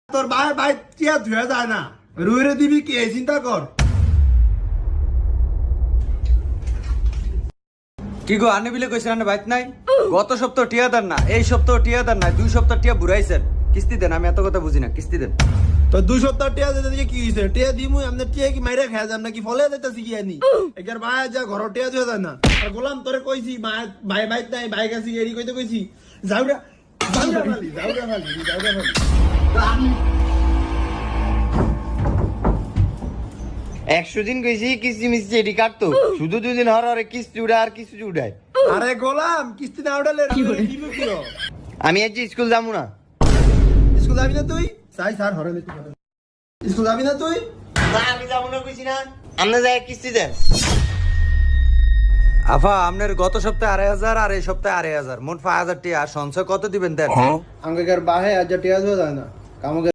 তোর ভাই ভাই টিয়া ধুয়ে যায় না, রুইরে দিবি কে চিন্তা কর। কি গো আনে বিলে কইছেন আনে বাইত নাই? গত সপ্তাহ টিয়া দেন না, এই সপ্তাহ টিয়া দেন না, 2 সপ্তাহ টিয়া বুড়াইছেন। কিস্তি দেন, আমি এত কথা বুঝি না, কিস্তি দেন। তো 2 সপ্তাহ টিয়া দিতে দিয়ে কি হইছে? টিয়া দিমু আমনে টিয়া কি মাইরা খায় যাম নাকি ফলে যাইতাছি কি আনি? একার ভাই যা ঘর টিয়া ধুয়ে যায় না। আর গোলাম তোরে কইছি ভাই ভাই নাই ভাই কাছে এরি কইতে কইছি। যাওরা যাওরা খালি যাওরা খালি যাওরা খালি। 100 দিন কইছি কিস্তি মিস্তি এডি কাটতো, শুধু 2 দিন হর হরে কিস্তি উড়ায় আর কিস্তি উড়ায়। আরে গোলাম কিস্তি না উঠালে দিব কি? আমি আজ স্কুল যাবো না। স্কুল যাবি না তুই? সাই স্যার হরে নিতে পারে। স্কুল যাবি না তুই? না আমি যাবো না কইছি না, আপনি যাই কিস্তি দেন। আফা আপনার গত সপ্তাহে 2,500 আর এই সপ্তাহে 2,500, মোট 5,000 টিয়া। আর সঞ্চয় কত দিবেন দেন? আঙ্গেকার বাহে আজ টিয়া ধুয়ে যায় না। কামকে